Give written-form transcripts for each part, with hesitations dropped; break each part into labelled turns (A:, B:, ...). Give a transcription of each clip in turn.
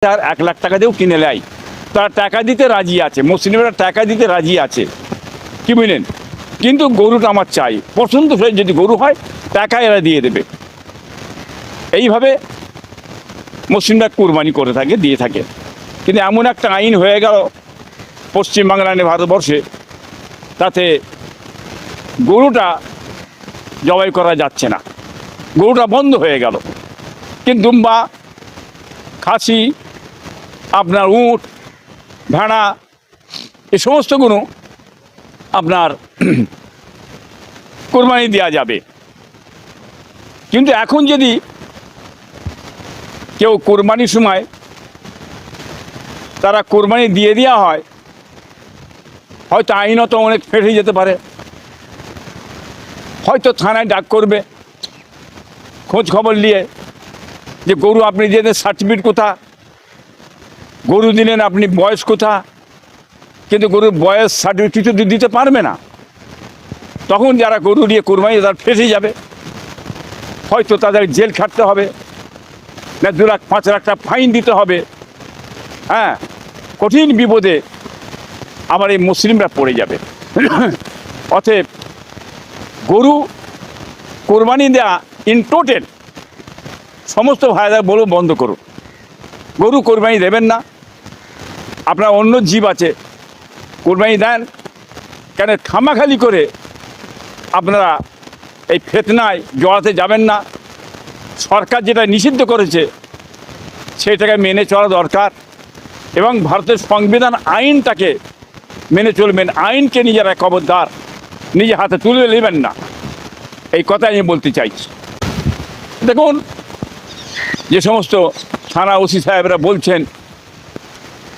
A: আর 1 লাখ টাকা দিয়েও কিনে নেয়, তারা টাকা দিতে রাজি আছে, মুসলিমরা টাকা দিতে রাজি আছে, কি বুঝলেন। কিন্তু গরুটা আমার চাই, পছন্দ হয়ে যদি গরু হয় টাকা এরা দিয়ে দেবে। এইভাবে মুসলিমরা কুরবানি করে থাকে, দিয়ে থাকে। কিন্তু এমন একটা আইন হয়ে গেল পশ্চিমবাংলা ভারতবর্ষে, তাতে গরুটা জবাই করা যাচ্ছে না, গরুটা বন্ধ হয়ে গেল। কিন্তু দুম্বা, খাসি, আপনার উট, ভেড়া, এই সমস্তগুলো আপনার কোরবানি দেওয়া যাবে। কিন্তু এখন যদি কেউ কোরবানির সময় তারা কোরবানি দিয়ে দেওয়া হয়, হয়তো আইনত অনেক ফেটে যেতে পারে, হয়তো থানায় ডাক করবে খোঁজ খবর নিয়ে যে গরু আপনি দিলেন সার্টিফিকেট কোথা, গরু দিলেন আপনি বয়স কোথা, কিন্তু গরুর বয়স সার্টিফিকেট কিছু দিতে পারবে না। তখন যারা গরু দিয়ে কোরবানি তারা ফেসে যাবে, হয়তো তাদের জেল খাটতে হবে, না 2 লাখ 5 লাখ টাকা ফাইন দিতে হবে। হ্যাঁ, কঠিন বিপদে আবার এই মুসলিমরা পড়ে যাবে। অতএব গরু কোরবানি দেওয়া ইন টোটাল সমস্ত ভাইরা বলো বন্ধ করুন, গরু কোরবানি দেবেন না। আপনার অন্য জীব আছে, কোরবানি দেন কেন, খামাখালি করে আপনারা এই ফিতনায় জড়াতে যাবেন না। সরকার যেটা নিষিদ্ধ করেছে সেটাকে মেনে চলা দরকার, এবং ভারতের সংবিধান আইনটাকে মেনে চলবেন। আইনকে নিজেরা খবরদার নিজে হাতে তুলে নেবেন না, এই কথা আমি বলতে চাইছি। দেখুন, যে সমস্ত থানা ওসি সাহেবরা বলছেন,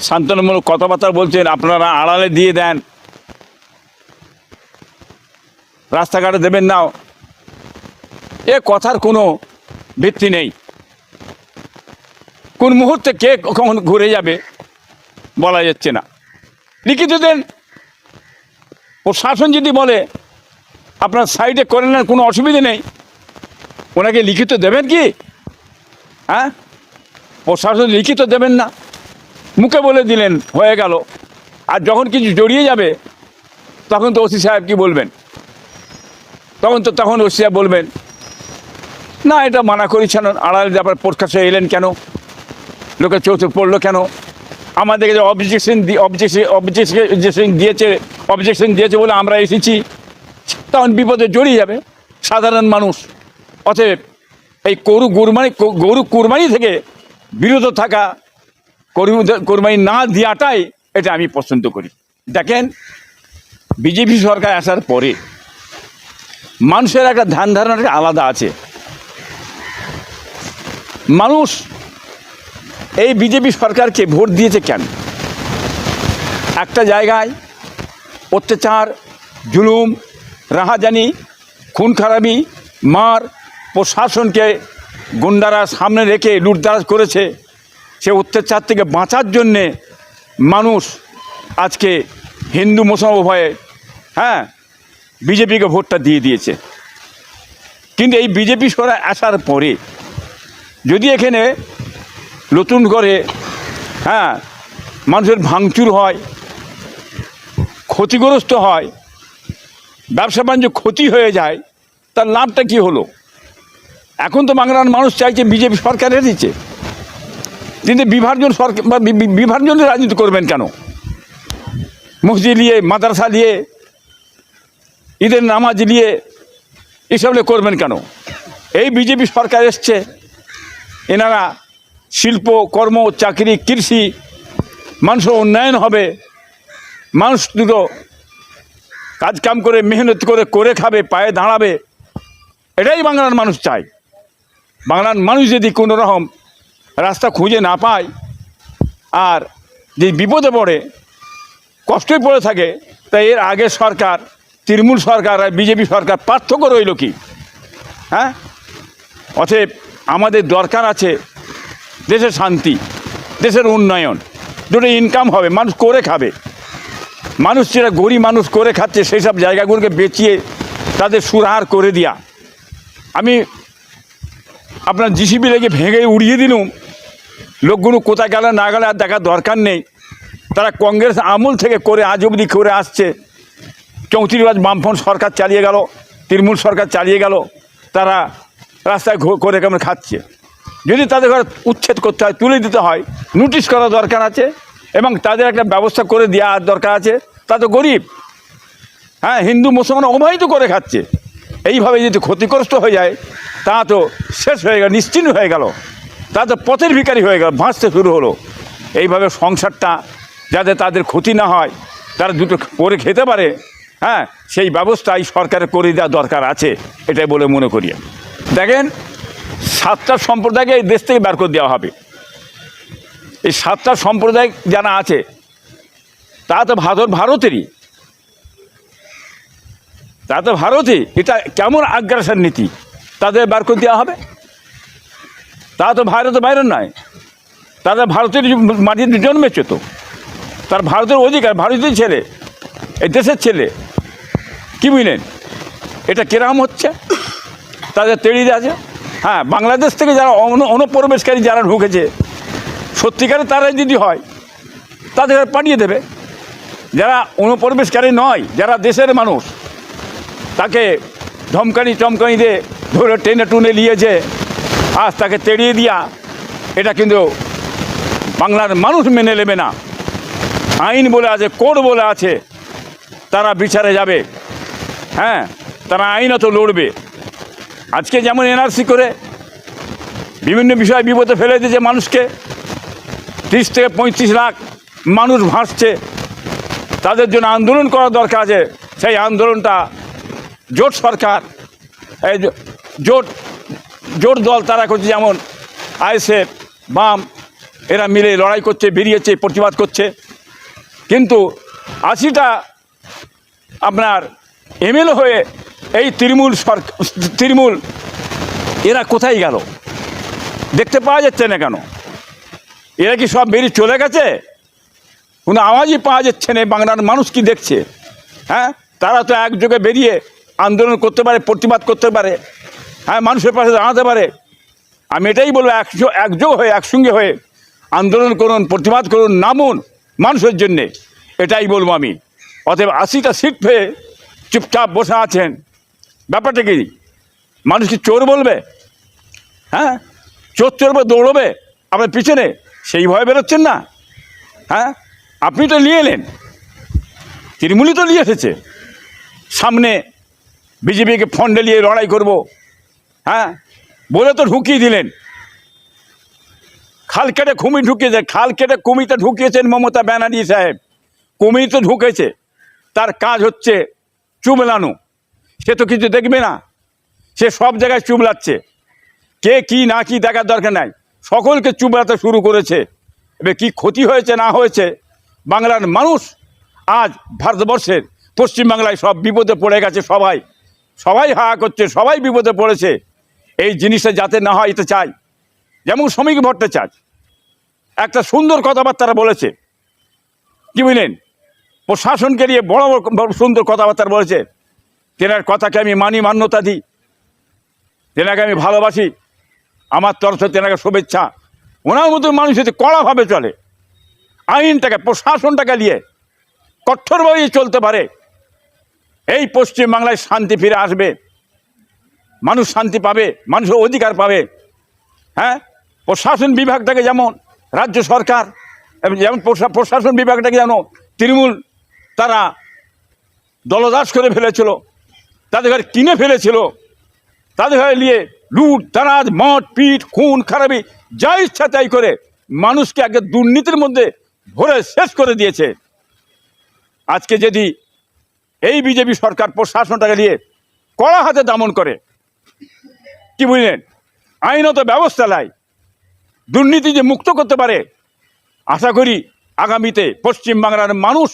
A: সান্ত্বনামূলক কথাবার্তা বলছেন, আপনারা আড়ালে দিয়ে দেন, রাস্তাঘাটে দেবেন না, এ কথার কোনো ভিত্তি নেই। কোন মুহূর্তে কে কখন ঘুরে যাবে বলা যাচ্ছে না। লিখিত দেন, প্রশাসন যদি বলে আপনার সাইডে করে নেন, কোনো অসুবিধে নেই, ওনাকে লিখিত দেবেন কি? হ্যাঁ, প্রশাসন লিখিত দেবেন না, মুখে বলে দিলেন হয়ে গেল। আর যখন কিছু জড়িয়ে যাবে তখন তো ওসি সাহেব কি বলবেন? তখন ওসি সাহেব বলবেন না, এটা মানা করেছেন, আড়ালে আবার প্রকাশ্যে এলেন কেন, লোকে চৌথে পড়লো কেন, আমাদেরকে যে অবজেকশন দিয়েছে বলে আমরা এসেছি, তখন বিপদে জড়িয়ে যাবে সাধারণ মানুষ। অতএব এই গরু কুরবানি থেকে বিরত থাকা, কোরবানি না দেওয়াটাই এটা আমি পছন্দ করি। দেখেন, বিজেপি সরকার আসার পরে মানুষের একটা ধ্যান ধারণাটা আলাদা আছে। মানুষ এই বিজেপি সরকারকে ভোট দিয়েছে কেন? একটা জায়গায় অত্যাচার, জুলুম, রাহাজানি, খুন খারাপি, মার, প্রশাসনকে গুন্ডারা সামনে রেখে লুটতরাজ করেছে। সে অত্যাচার থেকে বাঁচার জন্যে মানুষ আজকে হিন্দু মুসলমান উভয়ে বিজেপিকে ভোটটা দিয়ে দিয়েছে। কিন্তু এই বিজেপি সরকার আসার পরে যদি এখানে নতুন করে মানুষের ভাঙচুর হয়, ক্ষতিগ্রস্ত হয়, ব্যবসা বাণিজ্য ক্ষতি হয়ে যায়, তার লাভটা কি হলো? এখন তো বাংলার মানুষ চাইছে বিজেপি সরকার এসেছে, কিন্তু বিভাজন সরকার বা বিভাজনের রাজনীতি করবেন কেন? মসজিদ নিয়ে, মাদ্রাসা নিয়ে, ঈদের নামাজ নিয়ে এসব করবেন কেন? এই বিজেপি সরকার এসছে, এনারা শিল্প, কর্ম, চাকরি, কৃষি, মানুষের উন্নয়ন হবে, মানুষ দুটো কাজকাম করে মেহনত করে খাবে, পায়ে দাঁড়াবে, এটাই বাংলার মানুষ চায়। বাংলার মানুষ যদি কোনো রকম রাস্তা খুঁজে না পায় আর যে বিপদে পড়ে, কষ্টে পড়ে থাকে, তাই এর আগে সরকার, তৃণমূল সরকার আর বিজেপি সরকার পার্থক্য রইল কি? অতএব আমাদের দরকার আছে দেশের শান্তি, দেশের উন্নয়ন, দুটো ইনকাম হবে, মানুষ করে খাবে। মানুষ যেটা গরিব মানুষ করে খাচ্ছে সেই সব জায়গাগুলোকে বেচিয়ে তাদের সুরাহার করে দেওয়া। আমি আপনার জিসিবি লেগে ভেঙে উড়িয়ে দিলুম, লোকগুলো কোথায় গেলে না গেলে আর দেখার দরকার নেই। তারা কংগ্রেস আমল থেকে করে আজ অবধি করে আসছে। 34 বামফ্রন্ট সরকার চালিয়ে গেল, তৃণমূল সরকার চালিয়ে গেল, তারা রাস্তায় করে কেমন খাচ্ছে। যদি তাদের ঘরে উচ্ছেদ করতে হয়, তুলে দিতে হয়, নোটিশ করা দরকার আছে এবং তাদের একটা ব্যবস্থা করে দেওয়ার দরকার আছে। তা তো গরিব, হ্যাঁ, হিন্দু মুসলমান অবহিত করে খাচ্ছে। এইভাবে যদি ক্ষতিগ্রস্ত হয়ে যায় তা তো শেষ হয়ে গেল, নিশ্চিন্ন হয়ে গেল, তা তো পথের ভিখারি হয়ে গেল, ভাসতে শুরু হলো। এইভাবে সংসারটা যাতে তাদের ক্ষতি না হয়, তারা দুটো করে খেতে পারে, হ্যাঁ, সেই ব্যবস্থাই সরকারের করে দেওয়া দরকার আছে, এটাই বলে মনে করি। দেখেন, 7টা সম্প্রদায়কে এই দেশ থেকে বের করে দেওয়া হবে। এই 7টা সম্প্রদায় যারা আছে তা তো ভারতেরই, তা তো ভারতই। এটা কেমন আগ্রাসন নীতি, তাদের বের করে দেওয়া হবে? তা তো ভারতের বাইরে নয়, তাদের ভারতের মাটিতে জন্মেছে, তো তার ভারতের অধিকার, ভারতীয় ছেলে, এই দেশের ছেলে। কি বুঝলেন, এটা কেরাম হচ্ছে, তাদের তেড়িয়ে দেওয়া আছে। হ্যাঁ, বাংলাদেশ থেকে যারা অনুপ্রবেশকারী যারা ঢুকেছে, সত্যিকারে তারাই যদি হয় তাদের পাঠিয়ে দেবে। যারা অনুপ্রবেশকারী নয়, যারা দেশের মানুষ, তাকে ধমকানি দিয়ে ধরে টেনে টুনে নিয়েছে, আজ তাকে তেড়িয়ে দিয়া, এটা কিন্তু বাংলার মানুষ মেনে নেবে না। আইন বলে আছে, কোড বলে আছে, তারা বিচারে যাবে, হ্যাঁ, তারা আইনত লড়বে। আজকে যেমন এনআরসি করে বিভিন্ন বিষয় বিপদে ফেলে দিয়েছে মানুষকে, 30 থেকে 35 লাখ মানুষ ভাসছে, তাদের জন্য আন্দোলন করা দরকার আছে। সেই আন্দোলনটা জোট সরকার, এই জোট দল তারা করছে, যেমন আইএসএফ, বাম, এরা মিলে লড়াই করছে, বেরিয়েছে, প্রতিবাদ করছে। কিন্তু 80টা আপনার এমএলএ হয়ে এই তৃণমূল এরা কোথায় গেল? দেখতে পাওয়া যাচ্ছে না কেন? এরা কি সব বেরিয়ে চলে গেছে? কোনো আওয়াজই পাওয়া যাচ্ছে না। বাংলার মানুষ কি দেখছে? হ্যাঁ, তারা তো একযোগে বেরিয়ে আন্দোলন করতে পারে, প্রতিবাদ করতে পারে, হ্যাঁ, মানুষের পাশে দাঁড়াতে পারে। আমি এটাই বলবো, একযোগ হয়ে, একসঙ্গে হয়ে আন্দোলন করুন, প্রতিবাদ করুন, নামুন মানুষের জন্যে, এটাই বলবো আমি। অতএব 80টা সিট পেয়ে চুপচাপ বসে আছেন, ব্যাপারটা কি? মানুষ কি চোর বলবে? হ্যাঁ, চোর দৌড়বে আপনার পিছনে, সেই ভয়ে বেরোচ্ছেন না? হ্যাঁ, আপনি তো নিয়ে এলেন, তৃণমূলই তো নিয়ে এসেছে সামনে, বিজেপিকে ফন্ডে নিয়ে লড়াই করব, হ্যাঁ, বলে তো ঢুকিয়ে দিলেন। খাল কেটে কুমির ঢুকিয়েছে, খাল কেটে কুমিরটা ঢুকিয়েছেন মমতা ব্যানার্জি সাহেব। কুমির তো ঢুকেছে, তার কাজ হচ্ছে চুবলানো। সে তো কিছু দেখবে না, সে সব জায়গায় চুবলাচ্ছে। কে কি না কি দেখার দরকার নাই, সকলকে চুবলাতে শুরু করেছে। এবার কী ক্ষতি হয়েছে না হয়েছে, বাংলার মানুষ আজ ভারতবর্ষের পশ্চিমবাংলায় সব বিপদে পড়ে গেছে। সবাই হাহা করছে, সবাই বিপদে পড়েছে। এই জিনিসটা যাতে না হয় এটা চাই। যেমন শ্রমিক ভট্টাচার্য একটা সুন্দর কথাবার্তা বলেছে, কি বুঝলেন, প্রশাসনকে নিয়ে বড় বড় সুন্দর কথাবার্তা বলেছে। তেনার কথাকে আমি মানি, মান্যতা দিই, তেনাকে আমি ভালোবাসি, আমার তরফে তেনাকে শুভেচ্ছা। ওনার মতো মানুষ হচ্ছে কড়াভাবে চলে, আইনটাকে, প্রশাসনটাকে নিয়ে কঠোরভাবে চলতে পারে। এই পশ্চিমবাংলায় শান্তি ফিরে আসবে, মানুষ শান্তি পাবে, মানুষের অধিকার পাবে। হ্যাঁ, প্রশাসন বিভাগটাকে যেমন রাজ্য সরকার, যেমন প্রশাসন বিভাগটাকে যেন তৃণমূল তারা দলদাস করে ফেলেছিল, তাদের ঘরে কিনে ফেলেছিল, তাদের ঘরে নিয়ে লুট, দারাজ, মদ, পিট, খুন খারাপি যা ইচ্ছা তাই করে মানুষকে আগে দুর্নীতির মধ্যে ভরে শেষ করে দিয়েছে। আজকে যদি এই বিজেপি সরকার প্রশাসনটাকে নিয়ে কড়া হাতে দমন করে, কি বুঝলেন, আইনত ব্যবস্থা নেয়, দুর্নীতি যে মুক্ত করতে পারে, আশা করি আগামীতে পশ্চিমবাংলার মানুষ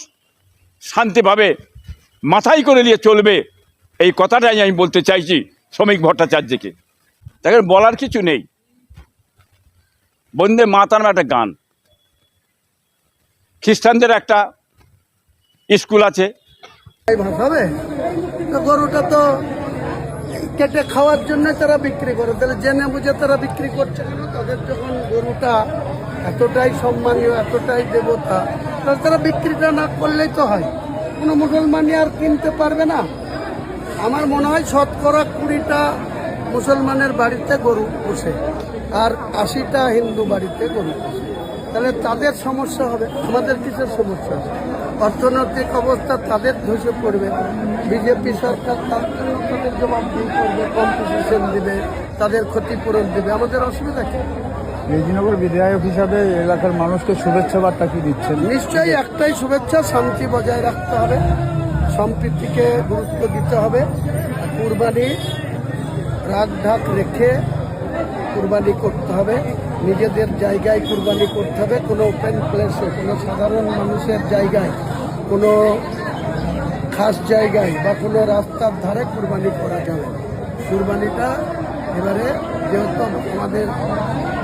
A: শান্তি পাবে, মাথায় করে নিয়ে চলবে। এই কথাটাই আমি বলতে চাইছি শ্রমিক ভট্টাচার্যকে। দেখেন, বলার কিছু নেই। বন্দে মাতরম একটা গান, খ্রিস্টানদের একটা স্কুল আছে।
B: গরুটা তো কেটে খাওয়ার জন্য তারা বিক্রি করে, তাহলে জেনে বুঝে তারা বিক্রি করছে কেন? তাদের যখন গরুটা এতটাই সম্মানীয়, এতটাই দেবতা, তারা বিক্রিটা না করলেই তো হয়। কোনো মুসলমানই আর কিনতে পারবে না। আমার মনে হয় 20% মুসলমানের বাড়িতে গরু পোষে আর 80টা হিন্দু বাড়িতে গরু পোষে। তাহলে তাদের সমস্যা হবে, আমাদের কিসের সমস্যা হবে? অর্থনৈতিক অবস্থা তাদের ধসে পড়বে। বিজেপি সরকার তার জন্য তাদের জবাবদিহি করবে, কম্পিটিশন দিবে, তাদের ক্ষতিপূরণ দিবে। আমাদের অসুবিধা কি?
C: রেজিনগর বিধায়ক হিসাবে এলাকার মানুষকে শুভেচ্ছা বার্তা কি দিচ্ছেন?
B: নিশ্চয়ই একটাই শুভেচ্ছা, শান্তি বজায় রাখতে হবে, সম্প্রীতিকে গুরুত্ব দিতে হবে। কুরবানি রাগ ঢাক রেখে কুরবানি করতে হবে, নিজেদের জায়গায় কুরবানি করতে হবে। কোনো ওপেন প্লেসে, কোনো সাধারণ মানুষের জায়গায়, কোনো খাস জায়গায় বা কোনো রাস্তার ধারে কুরবানি করা যাবে না। কুরবানিটা এবারে যেহেতু আমাদের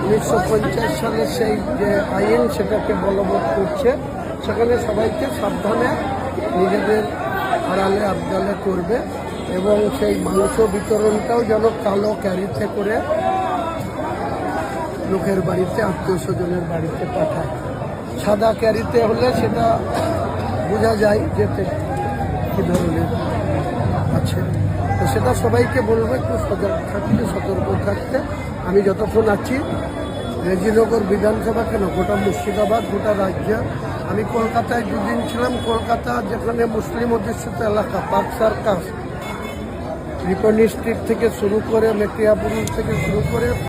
B: 1950 সালের সেই যে আইন সেটাকে বলবৎ করছে, সেখানে সবাইকে সাবধানে নিজেদের আড়ালে আবদালে করবে এবং সেই মাংস বিতরণটাও যেন কালো ক্যারিতে করে লোকের বাড়িতে, আত্মীয় স্বজনের বাড়িতে পাঠায়। সাদা ক্যারিতে হলে সেটা বোঝা যায় যে কী ধরনের আছে। তো সেটা সবাইকে বলবো একটু সজাগ থাকতে, সতর্ক থাকতে। আমি যতক্ষণ আছি রেজিনগর বিধানসভা কেন, গোটা মুর্শিদাবাদ, গোটা রাজ্য, আমি কলকাতায় 2 দিন ছিলাম। কলকাতা যেখানে মুসলিম অধ্যুষিত এলাকা, পার্ক সার্কাস, রিপনি স্ট্রিট থেকে শুরু করে, মেটিয়াপুর থেকে শুরু করে